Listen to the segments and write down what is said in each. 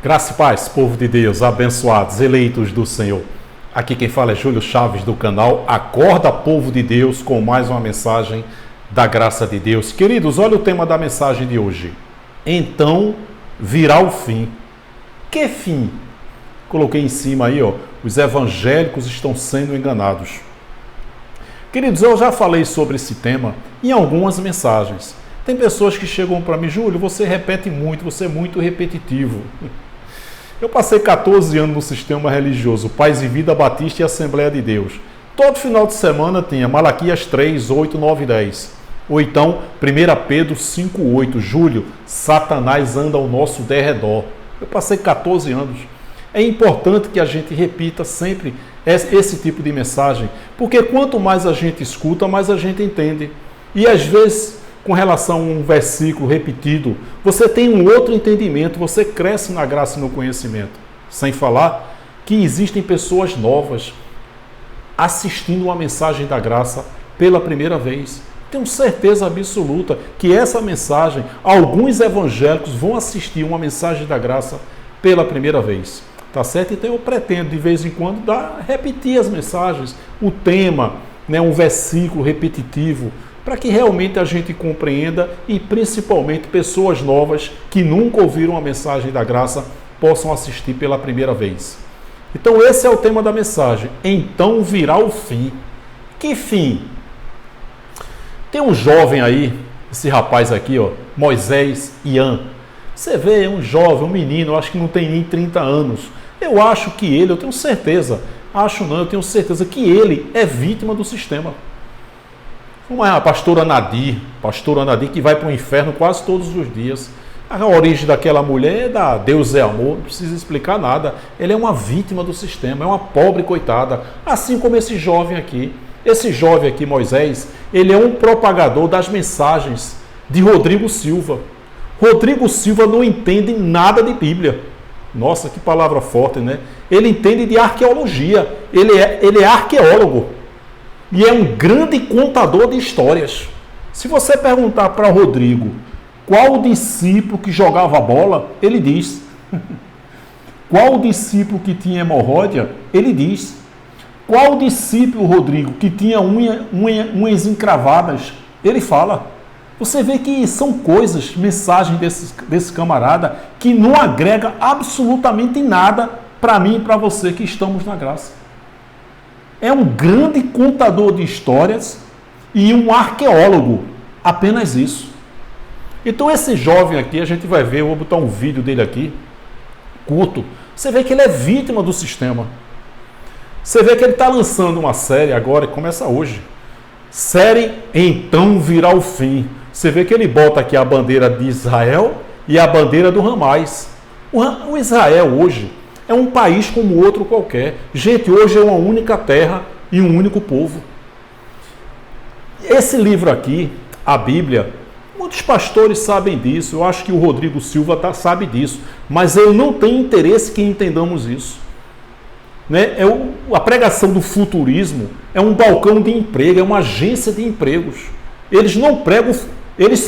Graça e paz, povo de Deus, abençoados, eleitos do Senhor. Aqui quem fala é Júlio Chaves do canal Acorda, Povo de Deus, com mais uma mensagem da graça de Deus. Queridos, olha o tema da mensagem de hoje. Então virá o fim. Que fim? Coloquei em cima aí, ó, os evangélicos estão sendo enganados. Queridos, eu já falei sobre esse tema em algumas mensagens. Tem pessoas que chegam para mim, Júlio, você repete muito, você é muito repetitivo. Eu passei 14 anos no sistema religioso, Paz e Vida Batista e Assembleia de Deus. Todo final de semana tinha Malaquias 3, 8, 9 e 10. Ou então, 1 Pedro 5, 8. Júlio, Satanás anda ao nosso derredor. Eu passei 14 anos. É importante que a gente repita sempre esse tipo de mensagem, porque quanto mais a gente escuta, mais a gente entende. E às vezes, com relação a um versículo repetido, você tem um outro entendimento, você cresce na graça e no conhecimento. Sem falar que existem pessoas novas assistindo uma mensagem da graça pela primeira vez. Tenho certeza absoluta que essa mensagem, alguns evangélicos vão assistir uma mensagem da graça pela primeira vez. Tá certo? Então eu pretendo de vez em quando repetir as mensagens, o tema, um versículo repetitivo, para que realmente a gente compreenda e principalmente pessoas novas que nunca ouviram a mensagem da graça possam assistir pela primeira vez. Então esse é o tema da mensagem. Então virá o fim. Que fim? Tem um jovem aí, esse rapaz aqui, ó, Moisés Ian. Você vê, é um jovem, um menino, eu acho que não tem nem 30 anos. Eu acho que ele, eu tenho certeza, eu tenho certeza que ele é vítima do sistema. Como é a pastora Nadir que vai para o inferno quase todos os dias. A origem daquela mulher é da Deus é amor, não precisa explicar nada. Ela é uma vítima do sistema, é uma pobre coitada. Assim como esse jovem aqui. Esse jovem aqui, Moisés, ele é um propagador das mensagens de Rodrigo Silva. Rodrigo Silva não entende nada de Bíblia. Nossa, que palavra forte, né? Ele entende de arqueologia. Ele é arqueólogo. E é um grande contador de histórias. Se você perguntar para Rodrigo qual o discípulo que jogava bola, ele diz. Qual o discípulo que tinha hemorroida, ele diz. Qual o discípulo, Rodrigo, que tinha unhas encravadas, ele fala. Você vê que são coisas, mensagens desse camarada, que não agrega absolutamente nada para mim e para você que estamos na graça. É um grande contador de histórias e um arqueólogo, apenas isso. Então esse jovem aqui, a gente vai ver, eu vou botar um vídeo dele aqui, curto. Você vê que ele é vítima do sistema. Você vê que ele está lançando uma série agora, que começa hoje. Série Então Virá o Fim. Você vê que ele bota aqui a bandeira de Israel e a bandeira do Hamas. O Israel hoje é um país como outro qualquer. Gente, hoje é uma única terra e um único povo. Esse livro aqui, a Bíblia, muitos pastores sabem disso. Eu acho que o Rodrigo Silva sabe disso. Mas eu não tenho interesse que entendamos isso. A pregação do futurismo é um balcão de emprego, é uma agência de empregos. Eles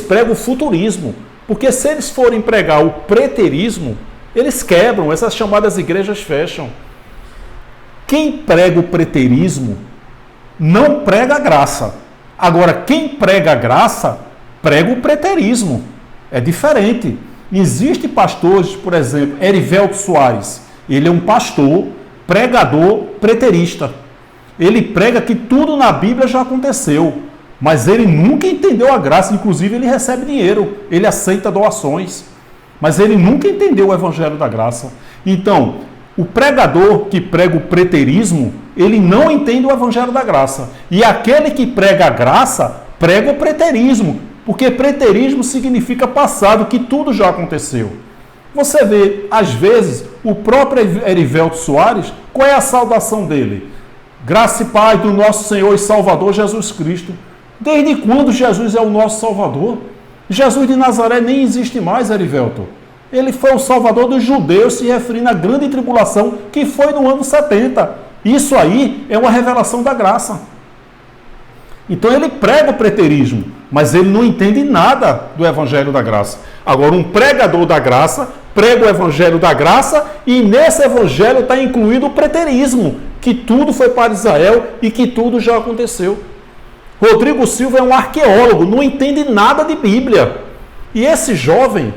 pregam o futurismo. Porque se eles forem pregar o preterismo, eles quebram, essas chamadas igrejas fecham. Quem prega o preterismo não prega a graça. Agora, quem prega a graça, prega o preterismo. É diferente. Existem pastores, por exemplo, Erivelto Soares. Ele é um pastor, pregador, preterista. Ele prega que tudo na Bíblia já aconteceu. Mas ele nunca entendeu a graça. Inclusive, ele recebe dinheiro. Ele aceita doações. Mas ele nunca entendeu o evangelho da graça. Então, o pregador que prega o preterismo, ele não entende o evangelho da graça. E aquele que prega a graça, prega o preterismo. Porque preterismo significa passado, que tudo já aconteceu. Você vê, às vezes, o próprio Erivelto Soares, qual é a saudação dele? Graça e paz do nosso Senhor e Salvador Jesus Cristo. Desde quando Jesus é o nosso Salvador? Jesus de Nazaré nem existe mais, Erivelto. Ele foi o Salvador dos judeus, se referindo à grande tribulação que foi no ano 70. Isso aí é uma revelação da graça. Então ele prega o preterismo, mas ele não entende nada do Evangelho da Graça. Agora, um pregador da graça prega o evangelho da graça e nesse evangelho está incluído o preterismo, que tudo foi para Israel e que tudo já aconteceu. Rodrigo Silva é um arqueólogo, não entende nada de Bíblia. E esse jovem,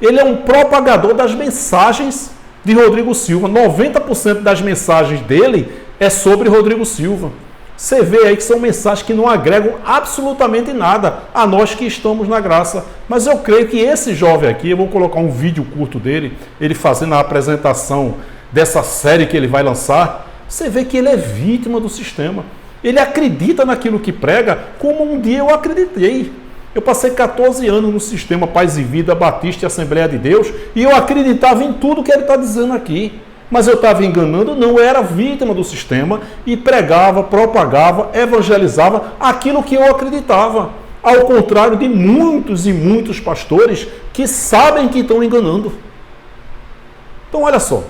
ele é um propagador das mensagens de Rodrigo Silva. 90% das mensagens dele é sobre Rodrigo Silva. Você vê aí que são mensagens que não agregam absolutamente nada a nós que estamos na graça. Mas eu creio que esse jovem aqui, eu vou colocar um vídeo curto dele, ele fazendo a apresentação dessa série que ele vai lançar. Você vê que ele é vítima do sistema. Ele acredita naquilo que prega, como um dia eu acreditei. Eu passei 14 anos no sistema Paz e Vida, Batista e Assembleia de Deus, e eu acreditava em tudo que ele está dizendo aqui. Mas eu estava enganando, não, eu era vítima do sistema e pregava, propagava, evangelizava aquilo que eu acreditava. Ao contrário de muitos e muitos pastores que sabem que estão enganando. Então, olha só.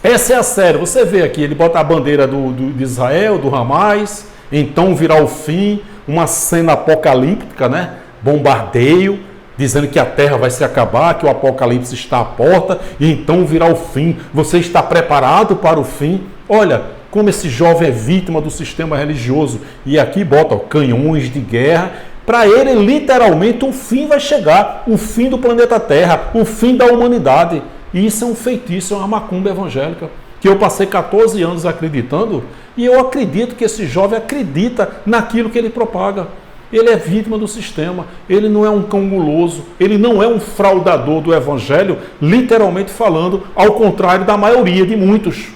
Essa é a série. Você vê aqui, ele bota a bandeira de Israel, do Hamas, então virá o fim, uma cena apocalíptica, né? Bombardeio, dizendo que a terra vai se acabar, que o apocalipse está à porta, e então virá o fim. Você está preparado para o fim? Olha, como esse jovem é vítima do sistema religioso. E aqui bota canhões de guerra. Para ele, literalmente, o fim vai chegar. O fim do planeta Terra, o fim da humanidade. E isso é um feitiço, é uma macumba evangélica, que eu passei 14 anos acreditando, e eu acredito que esse jovem acredita naquilo que ele propaga. Ele é vítima do sistema, ele não é um cão guloso, ele não é um fraudador do evangelho, literalmente falando, ao contrário da maioria de muitos.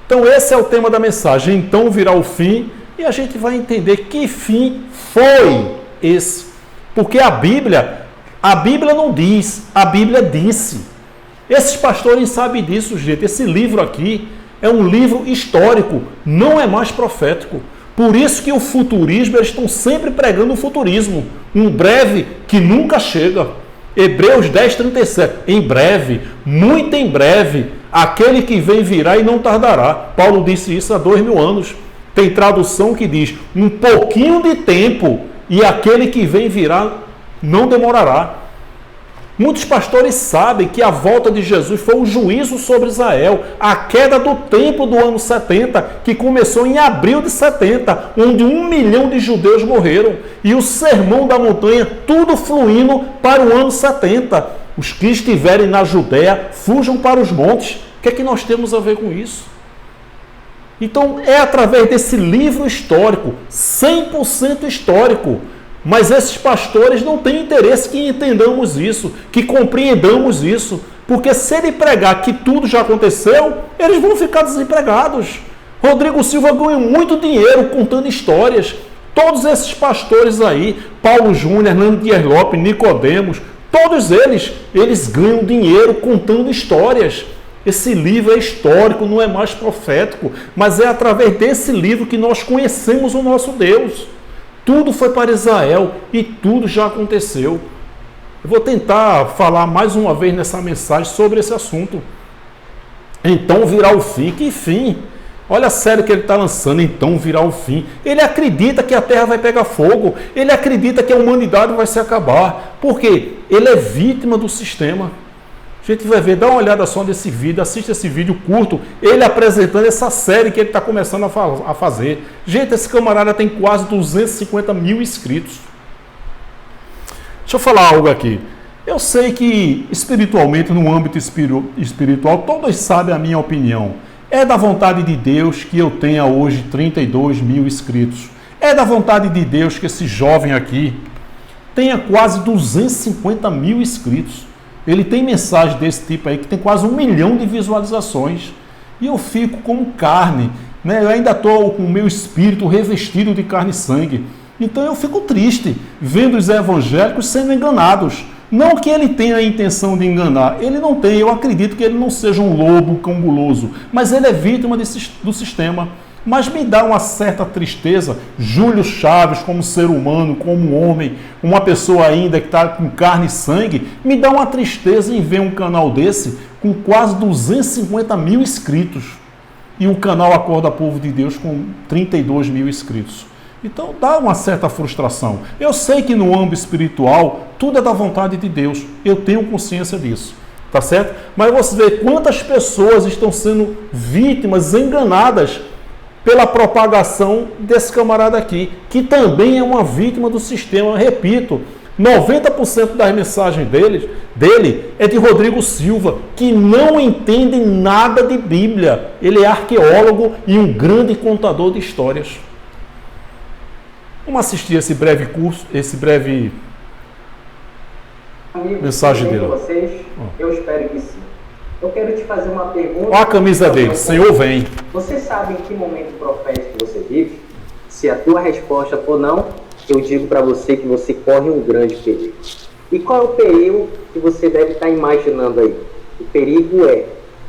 Então esse é o tema da mensagem. Então virá o fim, e a gente vai entender que fim foi esse. Porque a Bíblia não diz, a Bíblia disse. Esses pastores sabem disso, gente. Esse livro aqui é um livro histórico, não é mais profético. Por isso que o futurismo, eles estão sempre pregando o futurismo. Um breve que nunca chega. Hebreus 10:37. Em breve, muito em breve, aquele que vem virá e não tardará. Paulo disse isso há 2000 anos. Tem tradução que diz, um pouquinho de tempo e aquele que vem virá não demorará. Muitos pastores sabem que a volta de Jesus foi um juízo sobre Israel, a queda do templo do ano 70, que começou em abril de 70, onde 1 milhão de judeus morreram, e o sermão da montanha, tudo fluindo para o ano 70. Os que estiverem na Judéia, fujam para os montes. O que é que nós temos a ver com isso? Então, é através desse livro histórico, 100% histórico. Mas esses pastores não têm interesse que entendamos isso, que compreendamos isso. Porque se ele pregar que tudo já aconteceu, eles vão ficar desempregados. Rodrigo Silva ganha muito dinheiro contando histórias. Todos esses pastores aí, Paulo Júnior, Hernando Dias Lopes, Nicodemos, todos eles ganham dinheiro contando histórias. Esse livro é histórico, não é mais profético, mas é através desse livro que nós conhecemos o nosso Deus. Tudo foi para Israel e tudo já aconteceu. Eu vou tentar falar mais uma vez nessa mensagem sobre esse assunto. Então virá o fim. Que fim? Olha a série que ele está lançando, então virá o fim. Ele acredita que a terra vai pegar fogo. Ele acredita que a humanidade vai se acabar. Por quê? Ele é vítima do sistema. A gente vai ver, dá uma olhada só nesse vídeo, assiste esse vídeo curto, ele apresentando essa série que ele está começando a fazer. Gente, esse camarada tem quase 250 mil inscritos. Deixa eu falar algo aqui. Eu sei que espiritualmente, no âmbito espiritual, todos sabem a minha opinião. É da vontade de Deus que eu tenha hoje 32 mil inscritos. É da vontade de Deus que esse jovem aqui tenha quase 250 mil inscritos. Ele tem mensagem desse tipo aí que tem quase 1 milhão de visualizações. E eu fico como carne, né? Eu ainda estou com o meu espírito revestido de carne e sangue. Então eu fico triste vendo os evangélicos sendo enganados. Não que ele tenha a intenção de enganar, ele não tem. Eu acredito que ele não seja um lobo canguloso, mas ele é vítima do sistema. Mas me dá uma certa tristeza, Júlio Chaves, como ser humano, como homem, uma pessoa ainda que está com carne e sangue, me dá uma tristeza em ver um canal desse com quase 250 mil inscritos. E o canal Acorda Povo de Deus com 32 mil inscritos. Então dá uma certa frustração. Eu sei que no âmbito espiritual tudo é da vontade de Deus. Eu tenho consciência disso. Tá certo? Mas você vê quantas pessoas estão sendo vítimas, enganadas pela propagação desse camarada aqui, que também é uma vítima do sistema. Repito, 90% das mensagens dele é de Rodrigo Silva, que não entende nada de Bíblia. Ele é arqueólogo e um grande contador de histórias. Vamos assistir esse breve curso, esse breve mensagem dele. Vocês, eu espero que sim. Eu quero te fazer uma pergunta. Olha a camisa dele, Senhor vem. Você sabe em que momento profético você vive? Se a tua resposta for não, eu digo para você que você corre um grande perigo. E qual é o perigo que você deve estar imaginando aí? O perigo é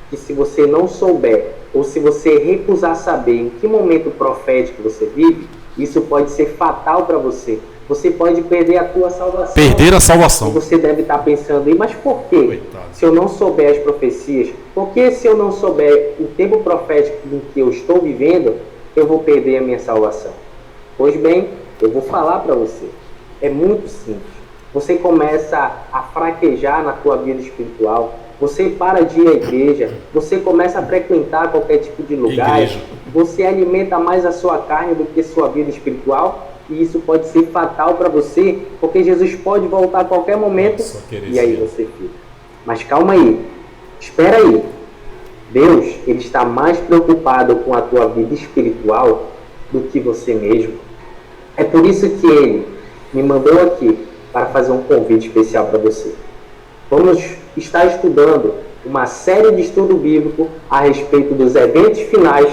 que se você não souber, ou se você recusar saber em que momento profético você vive, isso pode ser fatal para você. Você pode perder a tua salvação. Perder a salvação. E você deve estar pensando aí, mas por quê? Coitado. Se eu não souber as profecias, por que se eu não souber o tempo profético em que eu estou vivendo, eu vou perder a minha salvação? Pois bem, eu vou falar para você. É muito simples. Você começa a fraquejar na tua vida espiritual, você para de ir à igreja, você começa a frequentar qualquer tipo de lugar, você alimenta mais a sua carne do que a sua vida espiritual, e isso pode ser fatal para você, porque Jesus pode voltar a qualquer momento. Nossa, e aí você fica. Mas calma aí, espera aí. Deus, Ele está mais preocupado com a tua vida espiritual do que você mesmo. É por isso que Ele me mandou aqui para fazer um convite especial para você. Vamos estar estudando uma série de estudo bíblico a respeito dos eventos finais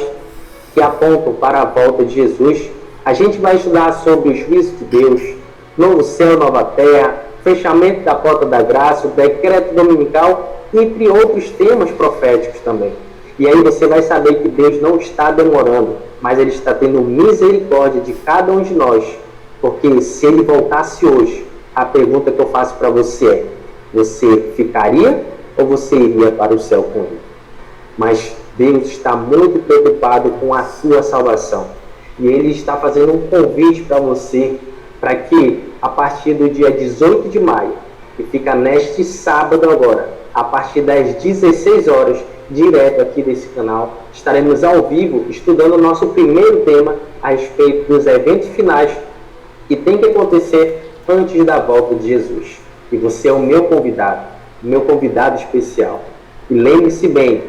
que apontam para a volta de Jesus. A gente vai estudar sobre o juízo de Deus, novo céu, nova terra, fechamento da porta da graça, o decreto dominical, entre outros temas proféticos também. E aí você vai saber que Deus não está demorando, mas Ele está tendo misericórdia de cada um de nós. Porque se Ele voltasse hoje, a pergunta que eu faço para você é: você ficaria ou você iria para o céu com Ele? Mas Deus está muito preocupado com a sua salvação. E Ele está fazendo um convite para você, para que a partir do dia 18 de maio, que fica neste sábado agora, a partir das 16 horas, direto aqui desse canal, estaremos ao vivo estudando o nosso primeiro tema a respeito dos eventos finais que tem que acontecer antes da volta de Jesus. E você é o meu convidado especial. E lembre-se bem,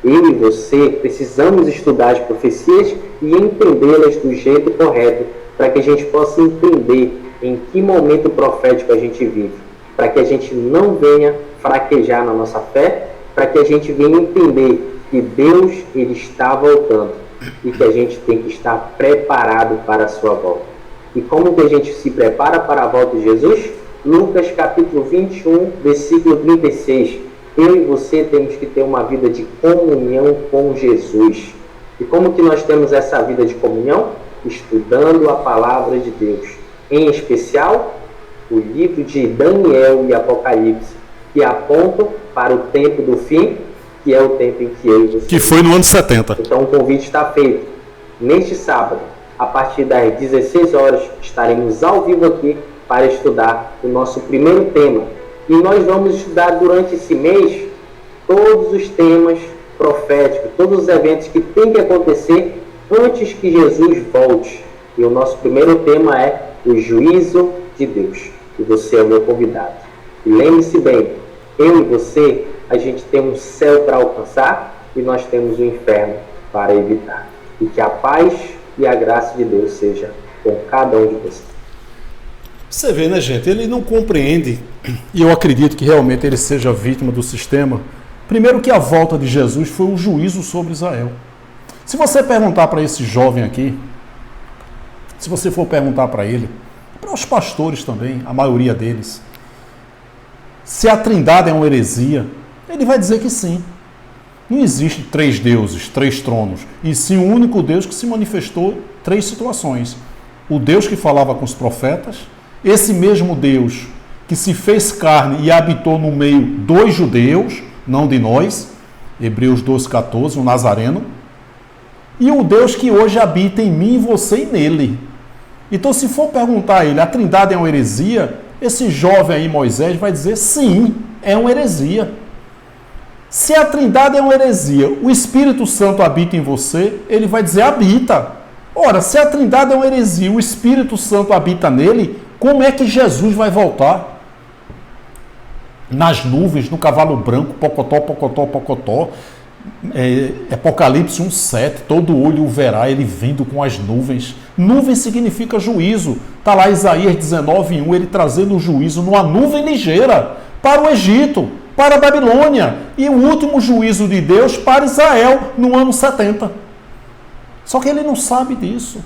eu e você precisamos estudar as profecias e entendê-las do jeito correto, para que a gente possa entender em que momento profético a gente vive, para que a gente não venha fraquejar na nossa fé, para que a gente venha entender que Deus, Ele está voltando e que a gente tem que estar preparado para a sua volta. E como que a gente se prepara para a volta de Jesus? Lucas capítulo 21, versículo 36. Eu e você temos que ter uma vida de comunhão com Jesus. E como que nós temos essa vida de comunhão? Estudando a palavra de Deus. Em especial, o livro de Daniel e Apocalipse, que apontam para o tempo do fim, que é o tempo em que eu e você... Que foi no ano 70. Então o convite está feito. Neste sábado, a partir das 16 horas, estaremos ao vivo aqui para estudar o nosso primeiro tema. E nós vamos estudar durante esse mês todos os temas proféticos, todos os eventos que têm que acontecer antes que Jesus volte. E o nosso primeiro tema é o juízo de Deus. E você é o meu convidado. E lembre-se bem, eu e você, a gente tem um céu para alcançar e nós temos um inferno para evitar. E que a paz e a graça de Deus seja com cada um de vocês. Você vê, né, gente? Ele não compreende, e eu acredito que realmente ele seja vítima do sistema. Primeiro que a volta de Jesus foi um juízo sobre Israel. Se você perguntar para esse jovem aqui, se você for perguntar para ele, para os pastores também, a maioria deles, se a Trindade é uma heresia, ele vai dizer que sim. Não existe três deuses, três tronos, e sim um único Deus que se manifestou em três situações. O Deus que falava com os profetas, esse mesmo Deus que se fez carne e habitou no meio dos judeus, não de nós, Hebreus 12,14, o Nazareno, e o Deus que hoje habita em mim, você e nele. Então, se for perguntar a ele, a Trindade é uma heresia? Esse jovem aí, Moisés, vai dizer, sim, é uma heresia. Se a Trindade é uma heresia, o Espírito Santo habita em você, ele vai dizer, habita. Ora, se a Trindade é uma heresia, o Espírito Santo habita nele, como é que Jesus vai voltar? Nas nuvens, no cavalo branco, pocotó, pocotó, pocotó. Apocalipse 1,7, todo olho o verá, ele vindo com as nuvens. Nuvem significa juízo. Está lá Isaías 19:1, ele trazendo o juízo numa nuvem ligeira para o Egito, para a Babilônia, e o último juízo de Deus para Israel no ano 70. Só que ele não sabe disso.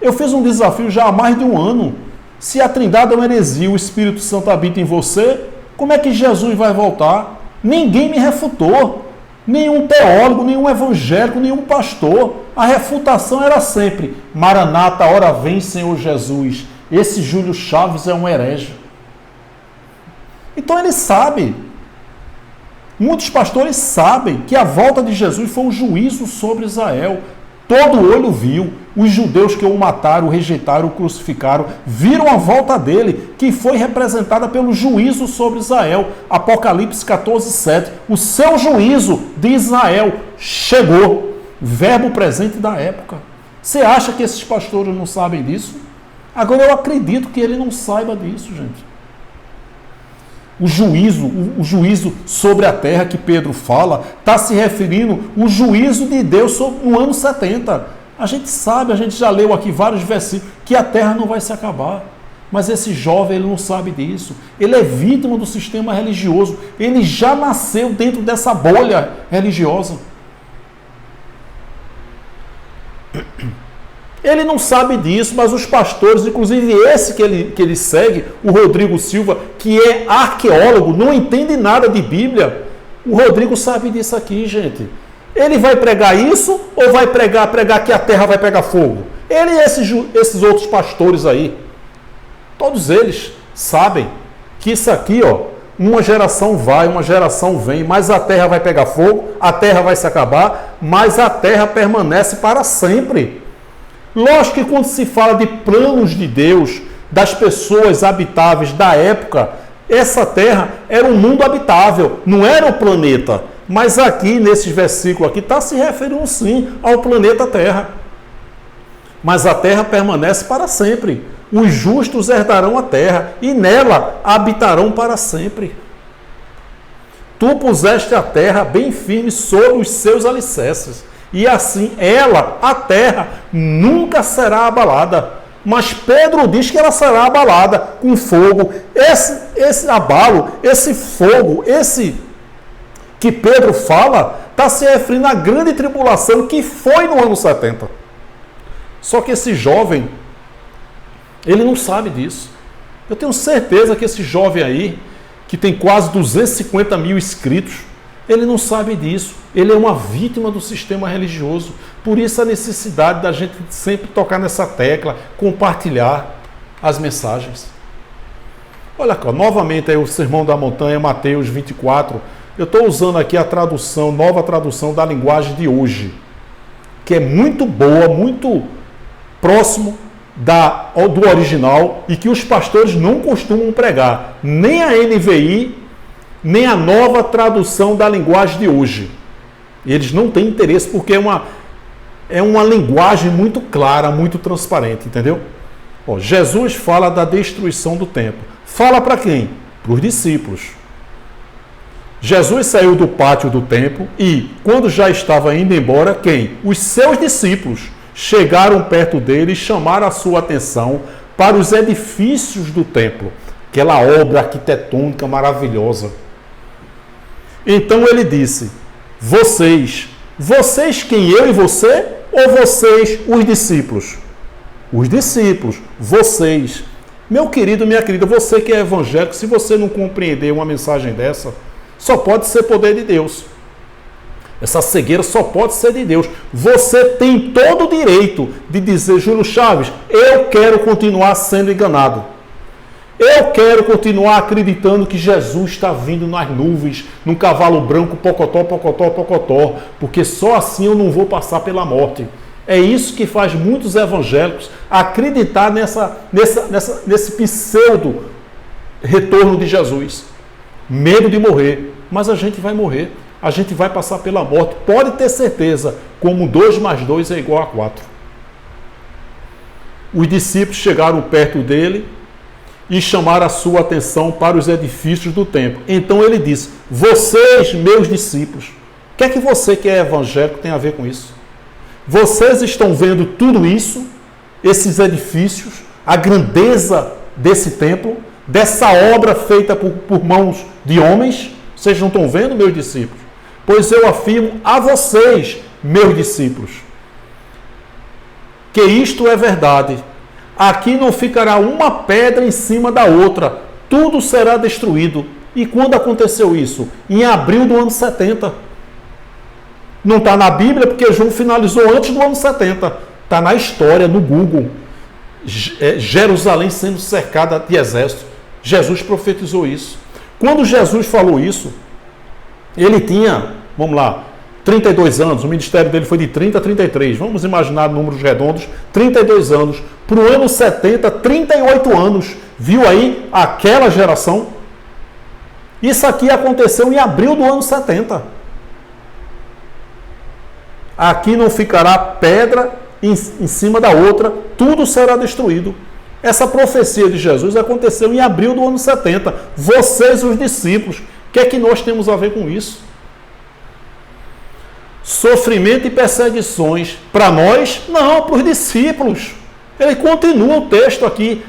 Eu fiz um desafio já há mais de um ano. Se a Trindade é uma heresia, o Espírito Santo habita em você, como é que Jesus vai voltar? Ninguém me refutou. Nenhum teólogo, nenhum evangélico, nenhum pastor. A refutação era sempre: Maranata, ora vem, Senhor Jesus. Esse Júlio Chaves é um herege. Então ele sabe. Muitos pastores sabem que a volta de Jesus foi um juízo sobre Israel. Todo olho viu. Os judeus que o mataram, o rejeitaram, o crucificaram, viram a volta dele, que foi representada pelo juízo sobre Israel. Apocalipse 14:7. O seu juízo de Israel chegou. Verbo presente da época. Você acha que esses pastores não sabem disso? Agora eu acredito que ele não saiba disso, gente. O juízo sobre a terra que Pedro fala, está se referindo ao juízo de Deus no ano 70. A gente sabe, a gente já leu aqui vários versículos, que a terra não vai se acabar. Mas esse jovem, ele não sabe disso. Ele é vítima do sistema religioso. Ele já nasceu dentro dessa bolha religiosa. Ele não sabe disso, mas os pastores, inclusive esse que ele segue, o Rodrigo Silva, que é arqueólogo, não entende nada de Bíblia. O Rodrigo sabe disso aqui, gente. Ele vai pregar isso ou vai pregar que a terra vai pegar fogo? Ele e esses outros pastores aí, todos eles sabem que isso aqui, uma geração vai, uma geração vem, mas a terra vai pegar fogo, a terra vai se acabar, mas a terra permanece para sempre. Lógico que quando se fala de planos de Deus, das pessoas habitáveis da época, essa terra era um mundo habitável, não era o planeta. Mas aqui, nesse versículo aqui, está se referindo sim ao planeta Terra. Mas a terra permanece para sempre. Os justos herdarão a terra e nela habitarão para sempre. Tu puseste a terra bem firme sobre os seus alicerces. E assim ela, a terra, nunca será abalada. Mas Pedro diz que ela será abalada com fogo. Esse abalo, esse fogo, esse que Pedro fala, está se referindo à grande tribulação que foi no ano 70. Só que esse jovem, ele não sabe disso. Eu tenho certeza que esse jovem aí, que tem quase 250 mil inscritos, ele não sabe disso. Ele é uma vítima do sistema religioso. Por isso a necessidade da gente sempre tocar nessa tecla, compartilhar as mensagens. Olha aqui, novamente aí o Sermão da Montanha, Mateus 24. Eu estou usando aqui a tradução, nova tradução da linguagem de hoje, que é muito boa, muito próximo do original e que os pastores não costumam pregar. Nem a NVI, nem a nova tradução da linguagem de hoje. Eles não têm interesse porque é uma linguagem muito clara, muito transparente, entendeu? Jesus fala da destruição do templo. Fala para quem? Para os discípulos. Jesus saiu do pátio do templo e, quando já estava indo embora, quem? Os seus discípulos chegaram perto dele e chamaram a sua atenção para os edifícios do templo, aquela obra arquitetônica maravilhosa. Então ele disse: vocês quem? Eu e você? Ou vocês, os discípulos? Os discípulos, vocês. Meu querido, minha querida, você que é evangélico, se você não compreender uma mensagem dessa, só pode ser poder de Deus. Essa cegueira só pode ser de Deus. Você tem todo o direito de dizer: Júlio Chaves, eu quero continuar sendo enganado. Eu quero continuar acreditando que Jesus está vindo nas nuvens, num cavalo branco, pocotó, pocotó, pocotó, porque só assim eu não vou passar pela morte. É isso que faz muitos evangélicos acreditar nesse pseudo retorno de Jesus. Medo de morrer. Mas a gente vai morrer. A gente vai passar pela morte. Pode ter certeza, como 2 mais 2 é igual a 4. Os discípulos chegaram perto dele e chamaram a sua atenção para os edifícios do templo. Então ele disse: vocês, meus discípulos, o que é que você que é evangélico tem a ver com isso? Vocês estão vendo tudo isso, esses edifícios, a grandeza desse templo, dessa obra feita por mãos de homens? Vocês não estão vendo, meus discípulos? Pois eu afirmo a vocês, meus discípulos, que isto é verdade. Aqui não ficará uma pedra em cima da outra, tudo será destruído. E quando aconteceu isso? Em abril do ano 70. Não está na Bíblia porque João finalizou antes do ano 70. Está na história, no Google. Jerusalém sendo cercada de exército. Jesus profetizou isso. Quando Jesus falou isso, ele tinha, vamos lá, 32 anos, o ministério dele foi de 30 a 33, vamos imaginar números redondos, 32 anos. Para o ano 70, 38 anos. Viu aí aquela geração? Isso aqui aconteceu em abril do ano 70. Aqui não ficará pedra em cima da outra, tudo será destruído. Essa profecia de Jesus aconteceu em abril do ano 70. Vocês, os discípulos, o que é que nós temos a ver com isso? Sofrimento e perseguições. Para nós? Não, para os discípulos. Ele continua o texto aqui.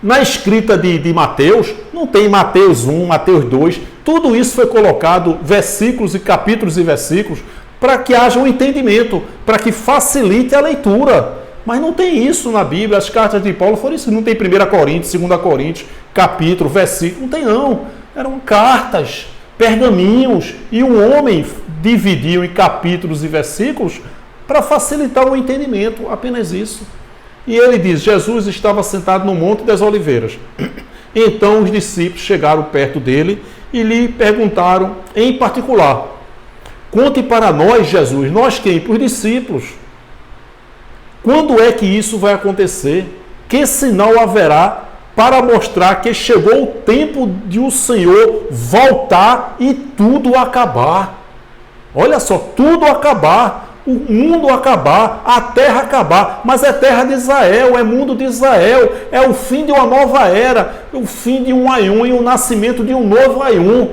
Na escrita de Mateus, não tem Mateus 1, Mateus 2. Tudo isso foi colocado, versículos e capítulos e versículos, para que haja um entendimento, para que facilite a leitura. Mas não tem isso na Bíblia. As cartas de Paulo foram isso. Não tem 1 Coríntios, 2 Coríntios, capítulo, versículo. Não tem não. Eram cartas, pergaminhos. E um homem dividiu em capítulos e versículos para facilitar o entendimento. Apenas isso. E ele diz: Jesus estava sentado no Monte das Oliveiras. Então os discípulos chegaram perto dele e lhe perguntaram em particular: conte para nós, Jesus. Nós quem? Para os discípulos. Quando é que isso vai acontecer? Que sinal haverá para mostrar que chegou o tempo de o Senhor voltar e tudo acabar? Olha só, tudo acabar, o mundo acabar, a terra acabar, mas é terra de Israel, é mundo de Israel, é o fim de uma nova era, o fim de um Aion e o nascimento de um novo Aion.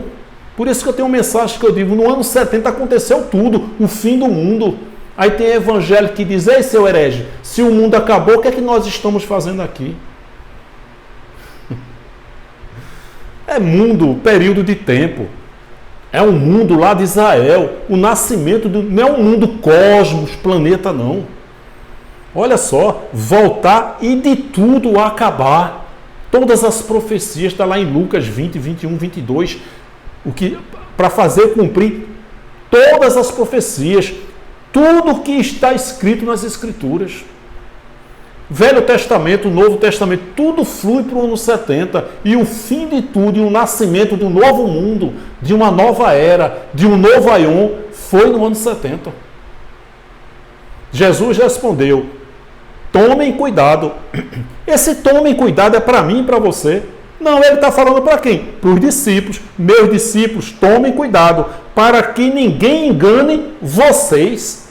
Por isso que eu tenho uma mensagem que eu digo: no ano 70 aconteceu tudo, o fim do mundo. Aí tem evangelho que diz: ei, seu herege, se o mundo acabou, o que é que nós estamos fazendo aqui? É mundo, período de tempo. É um mundo lá de Israel. O nascimento não é um mundo cosmos, planeta, não. Olha só, voltar e de tudo acabar. Todas as profecias, está lá em Lucas 20, 21, 22, para fazer cumprir todas as profecias. Tudo que está escrito nas Escrituras. Velho Testamento, Novo Testamento, tudo flui para o ano 70. E o fim de tudo, e o nascimento de um novo mundo, de uma nova era, de um novo Aion, foi no ano 70. Jesus respondeu: tomem cuidado. Esse tomem cuidado é para mim e para você. Não, ele está falando para quem? Para os discípulos. Meus discípulos, tomem cuidado, para que ninguém engane vocês.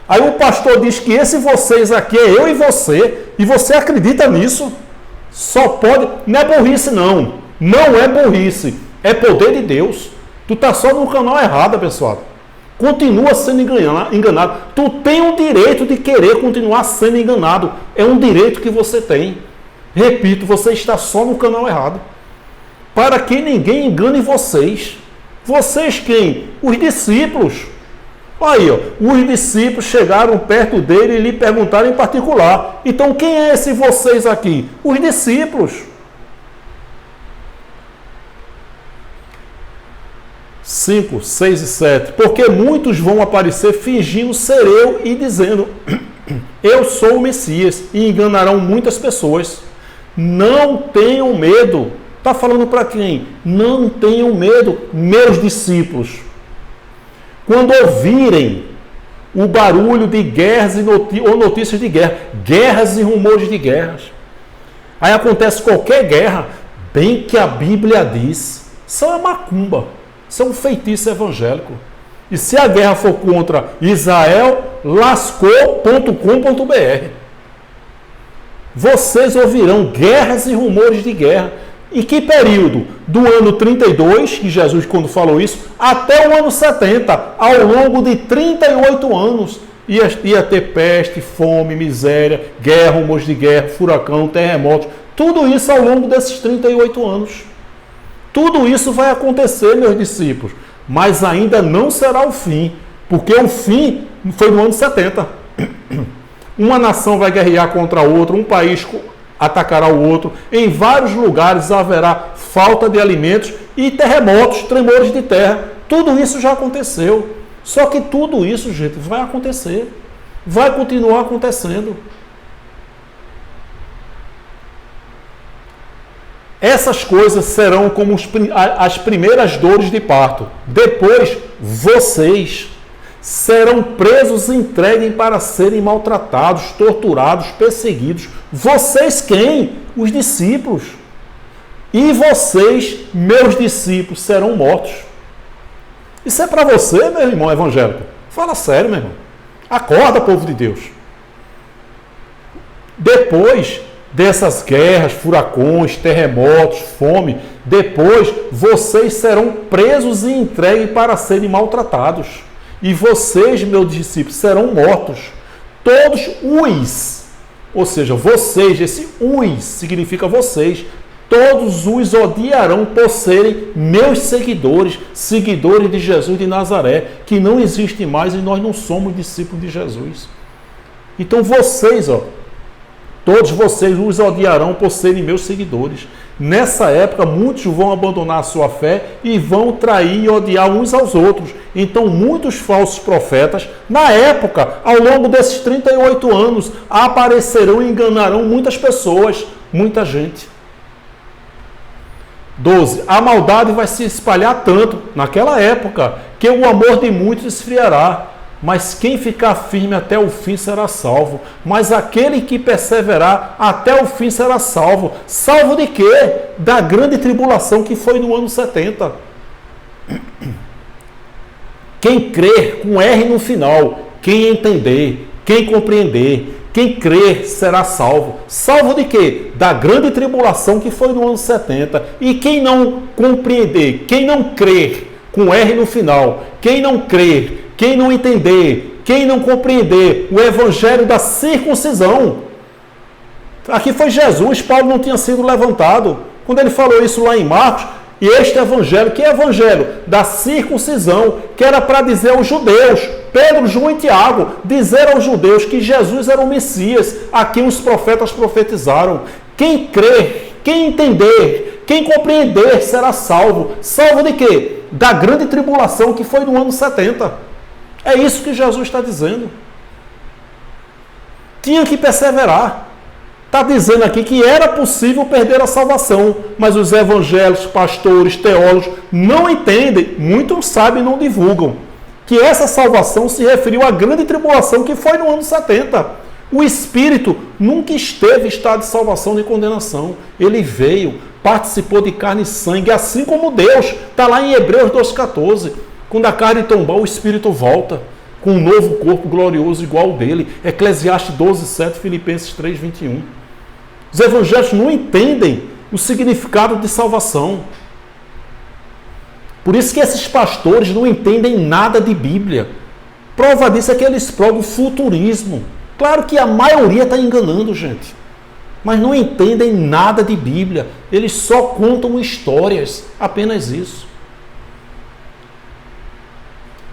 Aí o pastor diz que esse vocês aqui é eu e você acredita nisso? Só pode, não é burrice não, não é burrice, é poder de Deus. Tu está só no canal errado, pessoal. Continua sendo enganado. Tu tem o direito de querer continuar sendo enganado, é um direito que você tem. Repito, você está só no canal errado. Para que ninguém engane vocês. Vocês quem? Os discípulos. Aí, ó, os discípulos chegaram perto dele e lhe perguntaram em particular: então quem é esse vocês aqui? Os discípulos. 5, 6 e 7. Porque muitos vão aparecer fingindo ser eu e dizendo: eu sou o Messias, e enganarão muitas pessoas. Não tenham medo. Está falando para quem? Não tenham medo, meus discípulos. Quando ouvirem o barulho de guerras ou notícias de guerra. Guerras e rumores de guerras. Aí acontece qualquer guerra, bem que a Bíblia diz, isso é macumba, isso é um feitiço evangélico. E se a guerra for contra Israel, lascou.com.br. Vocês ouvirão guerras e rumores de guerra. Em que período? Do ano 32, que Jesus quando falou isso, até o ano 70, ao longo de 38 anos, ia ter peste, fome, miséria, guerra, rumores de guerra, furacão, terremotos, tudo isso ao longo desses 38 anos. Tudo isso vai acontecer, meus discípulos, mas ainda não será o fim, porque o fim foi no ano 70. Uma nação vai guerrear contra a outra, um país atacará o outro, em vários lugares haverá falta de alimentos e terremotos, tremores de terra. Tudo isso já aconteceu. Só que tudo isso, gente, vai acontecer. Vai continuar acontecendo. Essas coisas serão como as primeiras dores de parto. Depois, vocês serão presos e entregues para serem maltratados, torturados, perseguidos. Vocês quem? Os discípulos. E vocês, meus discípulos, serão mortos. Isso é para você, meu irmão evangélico? Fala sério, meu irmão. Acorda, povo de Deus. Depois dessas guerras, furacões, terremotos, fome, depois vocês serão presos e entregues para serem maltratados. E vocês, meus discípulos, serão mortos. Todos os, ou seja, vocês, esse os significa vocês, todos os odiarão por serem meus seguidores, seguidores de Jesus de Nazaré, que não existe mais e nós não somos discípulos de Jesus. Então vocês, todos vocês os odiarão por serem meus seguidores. Nessa época, muitos vão abandonar a sua fé e vão trair e odiar uns aos outros. Então, muitos falsos profetas, na época, ao longo desses 38 anos, aparecerão e enganarão muitas pessoas, muita gente. 12. A maldade vai se espalhar tanto, naquela época, que o amor de muitos esfriará. Mas quem ficar firme até o fim será salvo. Mas aquele que perseverar até o fim será salvo. Salvo de quê? Da grande tribulação que foi no ano 70. Quem crer com R no final, quem entender, quem compreender, quem crer será salvo. Salvo de quê? Da grande tribulação que foi no ano 70. E quem não compreender, quem não crer com R no final, quem não crer, quem não entender, quem não compreender o evangelho da circuncisão. Aqui foi Jesus, Paulo não tinha sido levantado. Quando ele falou isso lá em Marcos, e este evangelho, que é evangelho da circuncisão, que era para dizer aos judeus, Pedro, João e Tiago, dizer aos judeus que Jesus era o Messias, a quem os profetas profetizaram. Quem crer, quem entender, quem compreender será salvo. Salvo de quê? Da grande tribulação que foi no ano 70. É isso que Jesus está dizendo. Tinha que perseverar. Está dizendo aqui que era possível perder a salvação, mas os evangélicos, pastores, teólogos não entendem, muitos sabem e não divulgam, que essa salvação se referiu à grande tribulação que foi no ano 70. O Espírito nunca esteve em estado de salvação nem condenação. Ele veio, participou de carne e sangue, assim como Deus. Está lá em Hebreus 2,14. Quando a carne tombar, o Espírito volta com um novo corpo glorioso igual ao dele. Eclesiastes 12,7, Filipenses 3,21. Os evangélicos não entendem o significado de salvação. Por isso que esses pastores não entendem nada de Bíblia. Prova disso é que eles provam futurismo. Claro que a maioria está enganando, gente. Mas não entendem nada de Bíblia. Eles só contam histórias. Apenas isso.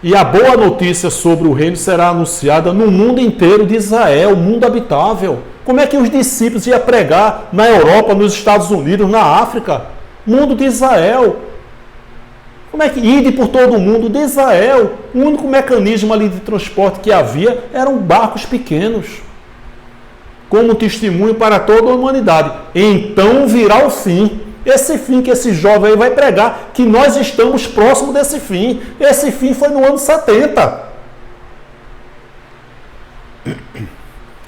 E a boa notícia sobre o reino será anunciada no mundo inteiro de Israel, mundo habitável. Como é que os discípulos iam pregar na Europa, nos Estados Unidos, na África? Mundo de Israel. Como é que ide por todo o mundo de Israel? O único mecanismo ali de transporte que havia eram barcos pequenos, como testemunho para toda a humanidade. Então virá o fim. Esse fim que esse jovem aí vai pregar, que nós estamos próximos desse fim. Esse fim foi no ano 70.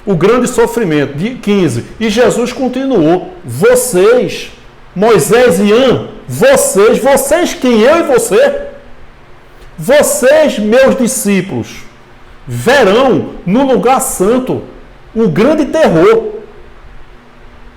o grande sofrimento. 15. E Jesus continuou. Vocês, Moisés e Ian, vocês quem? Eu e você? Vocês, meus discípulos, verão no lugar santo o grande terror.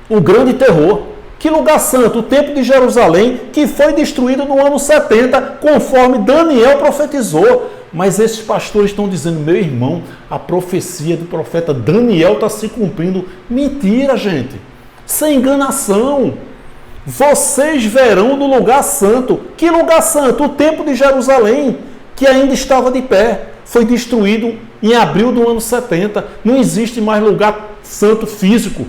O grande terror. Que lugar santo? O templo de Jerusalém, que foi destruído no ano 70, conforme Daniel profetizou. Mas esses pastores estão dizendo, meu irmão, a profecia do profeta Daniel está se cumprindo. Mentira, gente. Sem enganação. Vocês verão no lugar santo. Que lugar santo? O templo de Jerusalém, que ainda estava de pé. Foi destruído em abril do ano 70. Não existe mais lugar santo físico.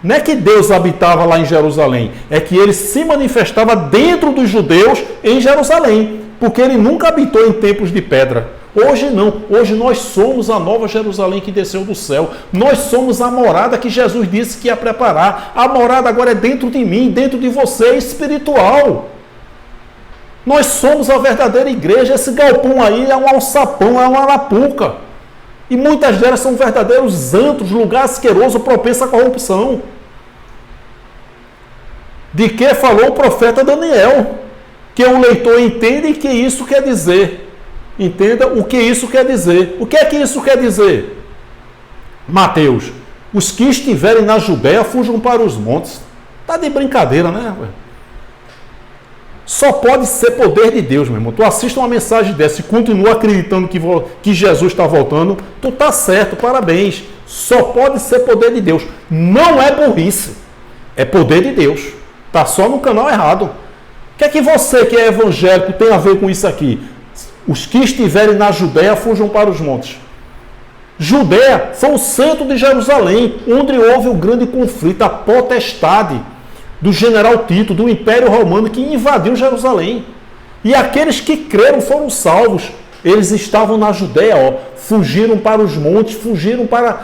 Não é que Deus habitava lá em Jerusalém, é que ele se manifestava dentro dos judeus em Jerusalém, porque ele nunca habitou em templos de pedra. Hoje não, hoje nós somos a nova Jerusalém que desceu do céu, nós somos a morada que Jesus disse que ia preparar. A morada agora é dentro de mim, dentro de você, espiritual. Nós somos a verdadeira igreja. Esse galpão aí é um alçapão, é uma arapuca. E muitas delas são verdadeiros antros, lugar asqueroso, propenso à corrupção. De que falou o profeta Daniel, que o leitor entenda e que isso quer dizer. Entenda o que isso quer dizer. O que é que isso quer dizer? Mateus, os que estiverem na Judéia fujam para os montes. Está de brincadeira, né? Só pode ser poder de Deus, meu irmão. Tu assiste uma mensagem dessa e continua acreditando que Jesus está voltando, tu está certo, parabéns. Só pode ser poder de Deus. Não é burrice. É poder de Deus. Está só no canal errado. O que é que você, que é evangélico, tem a ver com isso aqui? Os que estiverem na Judéia fujam para os montes. Judéia foi o centro de Jerusalém, onde houve o grande conflito, a potestade do general Tito, do Império Romano, que invadiu Jerusalém. E aqueles que creram foram salvos. Eles estavam na Judéia, fugiram para os montes, fugiram para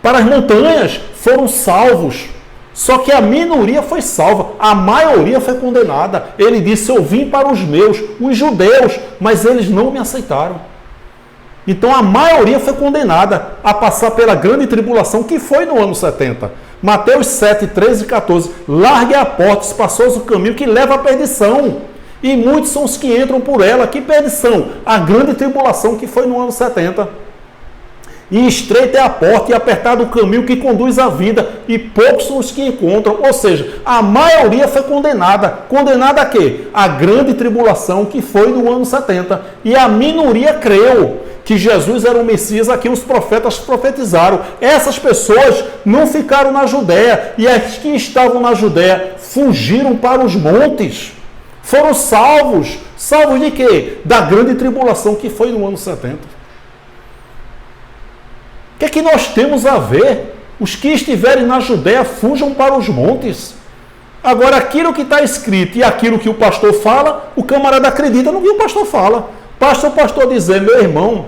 as montanhas, foram salvos. Só que a minoria foi salva, a maioria foi condenada. Ele disse, eu vim para os meus, os judeus, mas eles não me aceitaram. Então a maioria foi condenada a passar pela grande tribulação, que foi no ano 70. Mateus 7, 13 e 14. Largue a porta, espaçoso o caminho que leva à perdição. E muitos são os que entram por ela. Que perdição? A grande tribulação que foi no ano 70. E estreita é a porta e apertado o caminho que conduz à vida. E poucos são os que encontram. Ou seja, a maioria foi condenada. Condenada a quê? A grande tribulação que foi no ano 70. E a minoria creu que Jesus era o Messias a quem os profetas profetizaram. Essas pessoas não ficaram na Judéia, e as que estavam na Judéia fugiram para os montes. Foram salvos. Salvos de quê? Da grande tribulação que foi no ano 70. O que é que nós temos a ver? Os que estiverem na Judéia fujam para os montes. Agora, aquilo que está escrito e aquilo que o pastor fala, o camarada acredita no que o pastor fala. Basta o pastor dizer, meu irmão,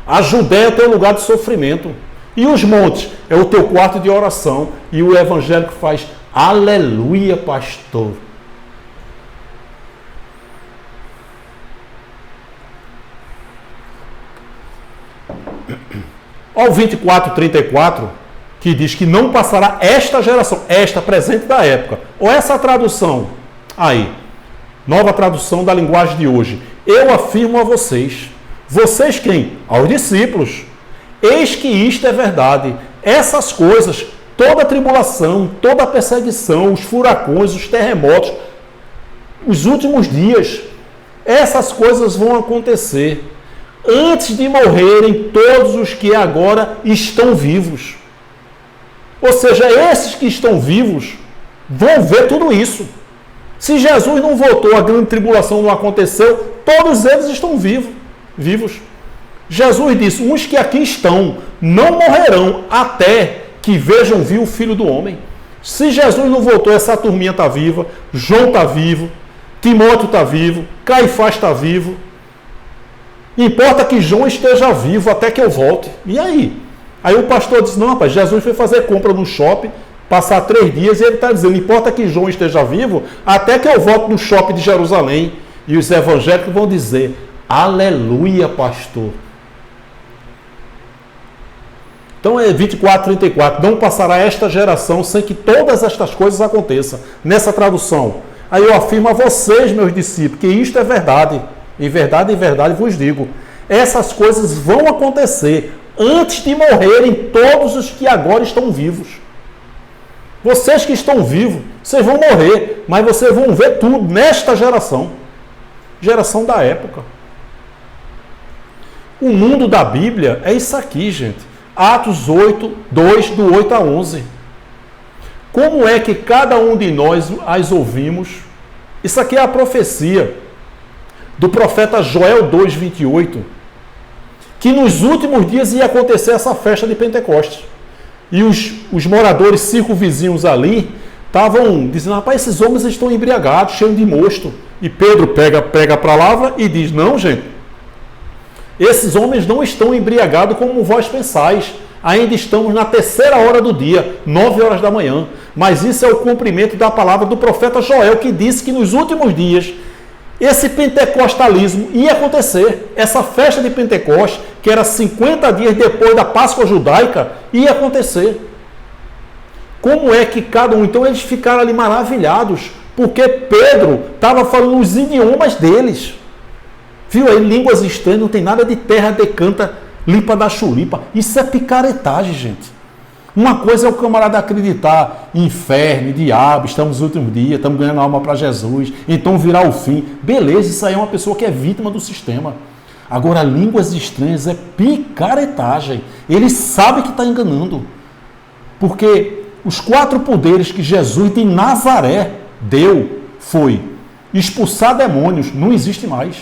a Judéia é o teu lugar de sofrimento. E os montes é o teu quarto de oração. E o evangélico faz, aleluia, pastor. Olha o 24:34, que diz que não passará esta geração, esta presente da época. Ou essa tradução, aí, nova tradução da linguagem de hoje. Eu afirmo a vocês. Vocês quem? Aos discípulos. Eis que isto é verdade. Essas coisas, toda a tribulação, toda a perseguição, os furacões, os terremotos, os últimos dias, essas coisas vão acontecer antes de morrerem todos os que agora estão vivos. Ou seja, esses que estão vivos vão ver tudo isso. Se Jesus não voltou, a grande tribulação não aconteceu, todos eles estão vivos. Jesus disse, uns que aqui estão não morrerão até que vejam vir o Filho do Homem. Se Jesus não voltou, essa turminha está viva, João está vivo, Timóteo está vivo, Caifás está vivo. Importa que João esteja vivo até que eu volte. E aí? Aí o pastor disse, não, rapaz, Jesus foi fazer compra no shopping, passar 3 dias, e ele está dizendo, importa que João esteja vivo até que eu volte no shopping de Jerusalém. E os evangélicos vão dizer, aleluia, pastor. Então é 24, 34. Não passará esta geração sem que todas estas coisas aconteçam. Nessa tradução. Aí eu afirmo a vocês, meus discípulos, que isto é verdade. Em verdade vos digo. Essas coisas vão acontecer antes de morrerem todos os que agora estão vivos. Vocês que estão vivos, vocês vão morrer, mas vocês vão ver tudo nesta geração. Geração da época. O mundo da Bíblia é isso aqui, gente. Atos 8, 2, do 8 a 11. Como é que cada um de nós as ouvimos? Isso aqui é a profecia do profeta Joel 2, 28. Que nos últimos dias ia acontecer essa festa de Pentecostes. E os moradores circunvizinhos ali estavam dizendo, rapaz, esses homens estão embriagados, cheios de mosto. E Pedro prega a palavra e diz, não, gente, esses homens não estão embriagados como vós pensais. Ainda estamos na 3ª hora do dia, 9 horas da manhã. Mas isso é o cumprimento da palavra do profeta Joel, que disse que nos últimos dias esse pentecostalismo ia acontecer. Essa festa de Pentecostes, que era 50 dias depois da Páscoa judaica, ia acontecer. Como é que cada um... Então eles ficaram ali maravilhados, porque Pedro estava falando os idiomas deles. Viu aí, línguas estranhas, não tem nada de terra decanta, limpa da chulipa. Isso é picaretagem, gente. Uma coisa é o camarada acreditar em inferno, diabo, estamos nos últimos dias, estamos ganhando alma para Jesus, então virá o fim. Beleza, isso aí é uma pessoa que é vítima do sistema. Agora, línguas estranhas é picaretagem. Ele sabe que está enganando. Porque os 4 poderes que Jesus de Nazaré deu foi expulsar demônios, não existe mais.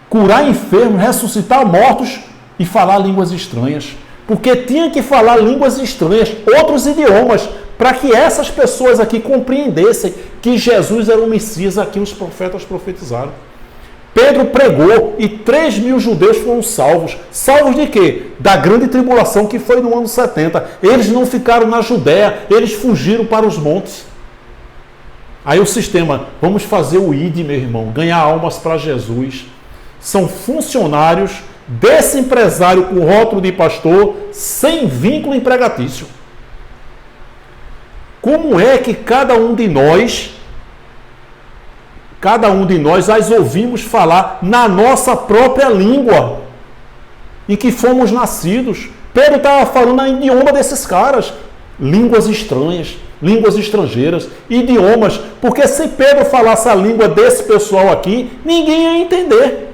Curar enfermos, ressuscitar mortos e falar línguas estranhas. Porque tinha que falar línguas estranhas, outros idiomas, para que essas pessoas aqui compreendessem que Jesus era o Messias a quem os profetas profetizaram. Pedro pregou e 3.000 judeus foram salvos. Salvos de quê? Da grande tribulação que foi no ano 70. Eles não ficaram na Judéia, eles fugiram para os montes. Aí o sistema, vamos fazer o ID, meu irmão, ganhar almas para Jesus. São funcionários desse empresário com rótulo de pastor, sem vínculo empregatício. Como é que cada um de nós as ouvimos falar na nossa própria língua, em que fomos nascidos? Pedro estava falando no idioma desses caras, línguas estranhas, línguas estrangeiras, idiomas, porque se Pedro falasse a língua desse pessoal aqui, ninguém ia entender.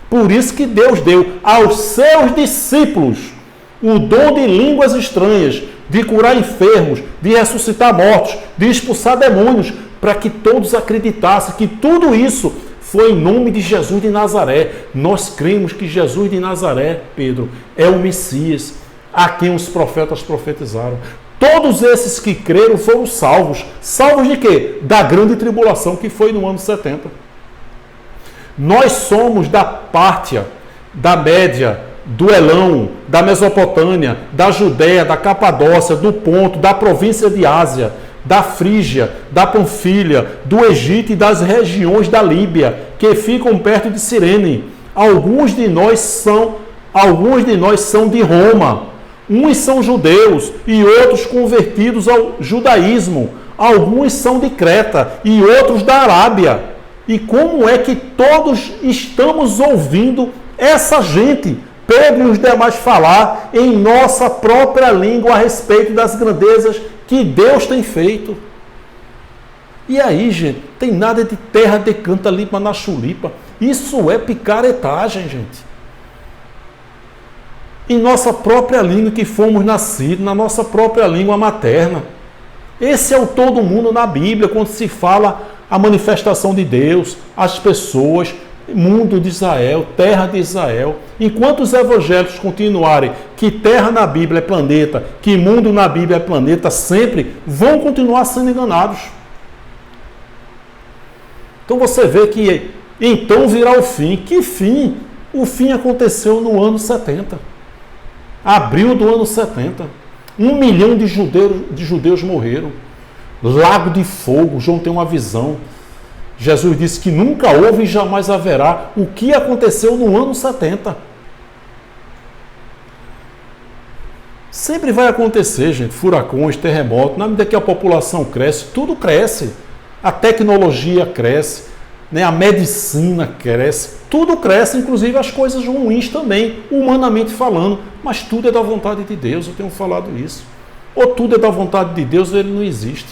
Por isso que Deus deu aos seus discípulos o dom de línguas estranhas, de curar enfermos, de ressuscitar mortos, de expulsar demônios, para que todos acreditassem que tudo isso foi em nome de Jesus de Nazaré. Nós cremos que Jesus de Nazaré, Pedro, é o Messias, a quem os profetas profetizaram. Todos esses que creram foram salvos. Salvos de quê? Da grande tribulação que foi no ano 70. Nós somos da Pártia, da Média, do Elão, da Mesopotâmia, da Judéia, da Capadócia, do Ponto, da província de Ásia, da Frígia, da Panfilha, do Egito e das regiões da Líbia, que ficam perto de Cirene. Alguns de nós são de Roma. Uns são judeus e outros convertidos ao judaísmo. Alguns são de Creta e outros da Arábia. E como é que todos estamos ouvindo essa gente, Pedro e os demais, falar em nossa própria língua a respeito das grandezas que Deus tem feito? E aí, gente, tem nada de terra decanta limpa na chulipa. Isso é picaretagem, gente. Em nossa própria língua que fomos nascidos, na nossa própria língua materna. Esse é o todo mundo na Bíblia, quando se fala a manifestação de Deus, as pessoas, mundo de Israel, terra de Israel. Enquanto os evangélicos continuarem que terra na Bíblia é planeta, que mundo na Bíblia é planeta, sempre vão continuar sendo enganados. Então você vê que então virá o fim. Que fim? O fim aconteceu no ano 70. Abril do ano 70. 1 milhão de judeus morreram. Lago de fogo. João tem uma visão. Jesus disse que nunca houve e jamais haverá. O que aconteceu no ano 70? Sempre vai acontecer, gente, furacões, terremotos, na medida que a população cresce, tudo cresce. A tecnologia cresce, né? A medicina cresce, tudo cresce, inclusive as coisas ruins também, humanamente falando, mas tudo é da vontade de Deus, eu tenho falado isso. Ou tudo é da vontade de Deus ou ele não existe.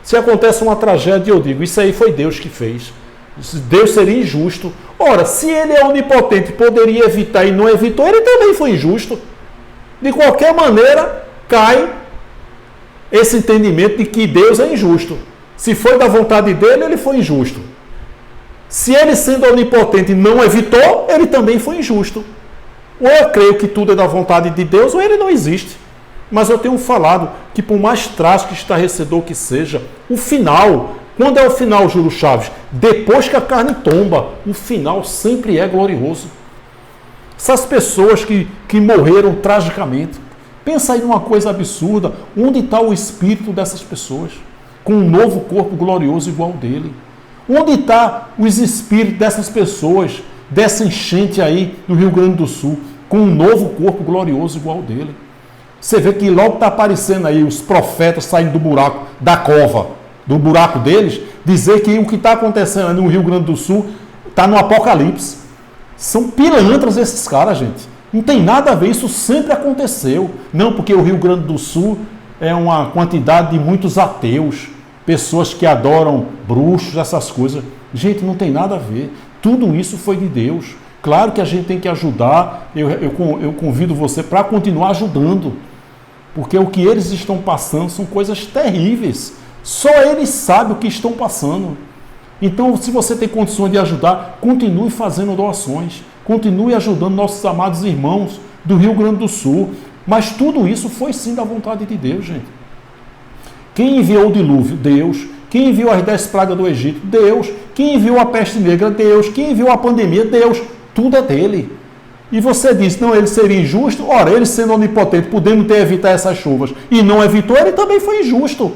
Se acontece uma tragédia, eu digo, isso aí foi Deus que fez. Deus seria injusto. Ora, se ele é onipotente, poderia evitar e não evitou, ele também foi injusto. De qualquer maneira, cai esse entendimento de que Deus é injusto. Se foi da vontade dele, ele foi injusto. Se ele, sendo onipotente, não evitou, ele também foi injusto. Ou eu creio que tudo é da vontade de Deus, ou ele não existe. Mas eu tenho falado que, por mais trágico e estarrecedor que seja, o final, quando é o final, Júlio Chaves? Depois que a carne tomba, o final sempre é glorioso. Essas pessoas que morreram tragicamente, pensa aí numa coisa absurda, onde está o espírito dessas pessoas? Com um novo corpo glorioso igual dele. Onde está os espíritos dessas pessoas, dessa enchente aí no Rio Grande do Sul, com um novo corpo glorioso igual dele? Você vê que logo está aparecendo aí os profetas saindo do buraco, da cova, do buraco deles, dizer que o que está acontecendo no Rio Grande do Sul está no Apocalipse. São pilantras esses caras, gente. Não tem nada a ver, isso sempre aconteceu. Não porque o Rio Grande do Sul é uma quantidade de muitos ateus, pessoas que adoram bruxos, essas coisas. Gente, não tem nada a ver. Tudo isso foi de Deus. Claro que a gente tem que ajudar. Eu convido você para continuar ajudando. Porque o que eles estão passando são coisas terríveis. Só eles sabem o que estão passando. Então, se você tem condições de ajudar, continue fazendo doações. Continue ajudando nossos amados irmãos do Rio Grande do Sul. Mas tudo isso foi sim da vontade de Deus, gente. Quem enviou o dilúvio? Deus. Quem enviou as 10 pragas do Egito? Deus. Quem enviou a peste negra? Deus. Quem enviou a pandemia? Deus. Tudo é dele. E você diz, não, ele seria injusto? Ora, ele sendo onipotente, podendo ter evitado essas chuvas e não evitou, ele também foi injusto.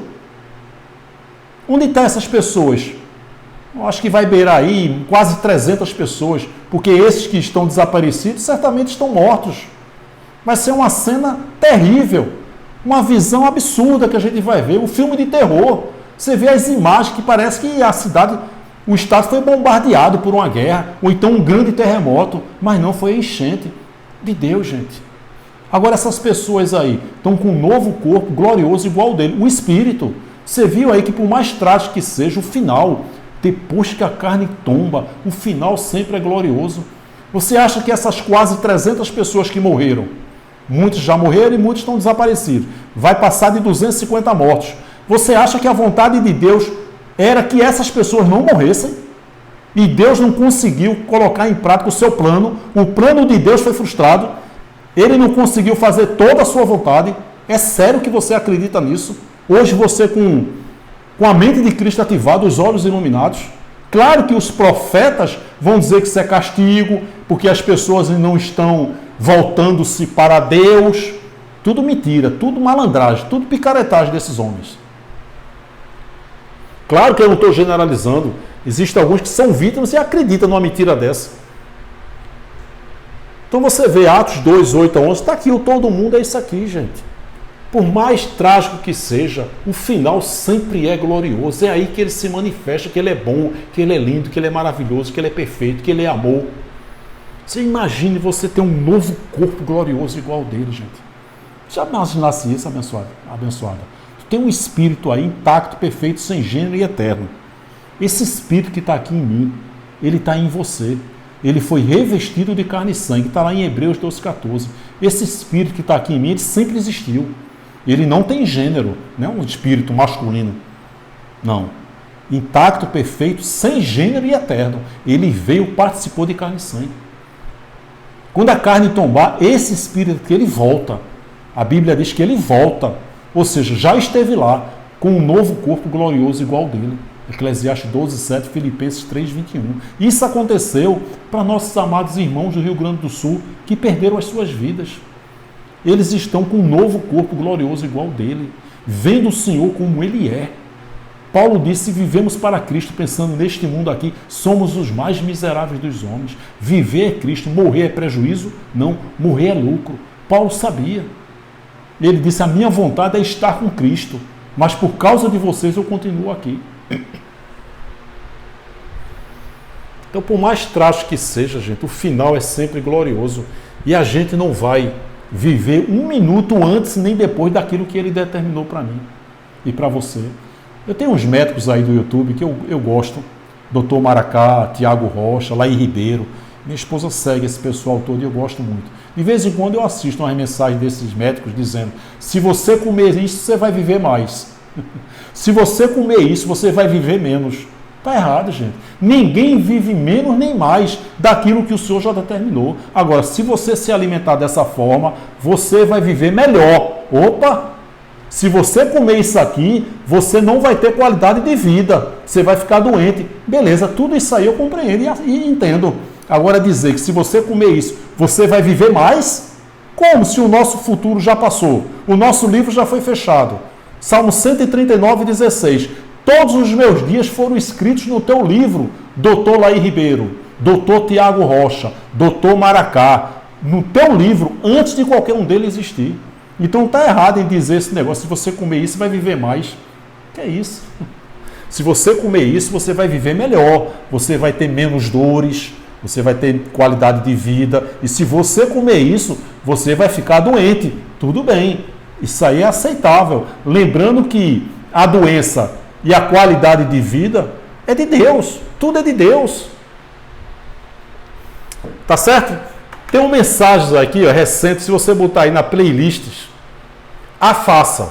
Onde estão essas pessoas? Eu acho que vai beirar aí quase 300 pessoas, porque esses que estão desaparecidos certamente estão mortos. Vai ser uma cena terrível, uma visão absurda que a gente vai ver, um filme de terror. Você vê as imagens que parece que a cidade, o estado foi bombardeado por uma guerra, ou então um grande terremoto, mas não foi a enchente de Deus, gente. Agora essas pessoas aí estão com um novo corpo glorioso igual ao dele, o espírito. Você viu aí que por mais trágico que seja, o final, depois que a carne tomba, o final sempre é glorioso. Você acha que essas quase 300 pessoas que morreram, muitos já morreram e muitos estão desaparecidos, vai passar de 250 mortos. Você acha que a vontade de Deus era que essas pessoas não morressem? E Deus não conseguiu colocar em prática o seu plano. O plano de Deus foi frustrado. Ele não conseguiu fazer toda a sua vontade. É sério que você acredita nisso? Hoje você com a mente de Cristo ativada, os olhos iluminados. Claro que os profetas vão dizer que isso é castigo, porque as pessoas não estão voltando-se para Deus. Tudo mentira, tudo malandragem, tudo picaretagem desses homens. Claro que eu não estou generalizando. Existem alguns que são vítimas e acreditam numa mentira dessa. Então você vê Atos 2, 8 a 11, está aqui, o todo mundo é isso aqui, gente. Por mais trágico que seja, o final sempre é glorioso. É aí que ele se manifesta, que ele é bom, que ele é lindo, que ele é maravilhoso, que ele é perfeito, que ele é amor. Você imagine você ter um novo corpo glorioso igual ao dele, gente. Já imaginasse isso, abençoada? Tem um espírito aí intacto, perfeito, sem gênero e eterno. Esse espírito que está aqui em mim, ele está em você. Ele foi revestido de carne e sangue. Está lá em Hebreus 12,14. Esse espírito que está aqui em mim, ele sempre existiu. Ele não tem gênero, não é um espírito masculino. Não. Intacto, perfeito, sem gênero e eterno. Ele veio, participou de carne e sangue. Quando a carne tombar, esse espírito que ele volta. A Bíblia diz que ele volta. Ou seja, já esteve lá com um novo corpo glorioso igual dele. Eclesiastes 12:7, Filipenses 3:21. Isso aconteceu para nossos amados irmãos do Rio Grande do Sul que perderam as suas vidas. Eles estão com um novo corpo glorioso igual dele, vendo o Senhor como ele é. Paulo disse, vivemos para Cristo, pensando neste mundo aqui, somos os mais miseráveis dos homens. Viver é Cristo, morrer é prejuízo? Não, morrer é lucro. Paulo sabia. Ele disse, a minha vontade é estar com Cristo, mas por causa de vocês eu continuo aqui. Então, por mais trágico que seja, gente, o final é sempre glorioso. E a gente não vai viver um minuto antes nem depois daquilo que ele determinou para mim e para você. Eu tenho uns médicos aí do YouTube que eu gosto. Dr. Maracá, Tiago Rocha, Laí Ribeiro. Minha esposa segue esse pessoal todo e eu gosto muito. De vez em quando eu assisto umas mensagens desses médicos dizendo, se você comer isso, você vai viver mais. Se você comer isso, você vai viver menos. Está errado, gente. Ninguém vive menos nem mais daquilo que o Senhor já determinou. Agora, se você se alimentar dessa forma, você vai viver melhor. Opa! Se você comer isso aqui, você não vai ter qualidade de vida. Você vai ficar doente. Beleza, tudo isso aí eu compreendo e entendo. Agora dizer que se você comer isso, você vai viver mais? Como se o nosso futuro já passou? O nosso livro já foi fechado. Salmo 139, 16. Todos os meus dias foram escritos no teu livro, Dr. Laí Ribeiro, Dr. Tiago Rocha, Dr. Maracá, no teu livro, antes de qualquer um deles existir. Então está errado em dizer esse negócio, se você comer isso, vai viver mais. Que é isso? Se você comer isso, você vai viver melhor, você vai ter menos dores, você vai ter qualidade de vida. E se você comer isso, você vai ficar doente. Tudo bem, isso aí é aceitável. Lembrando que a doença e a qualidade de vida é de Deus. Tudo é de Deus. Tá certo? Tem um mensagem aqui, ó, recente, se você botar aí na playlists, a faça.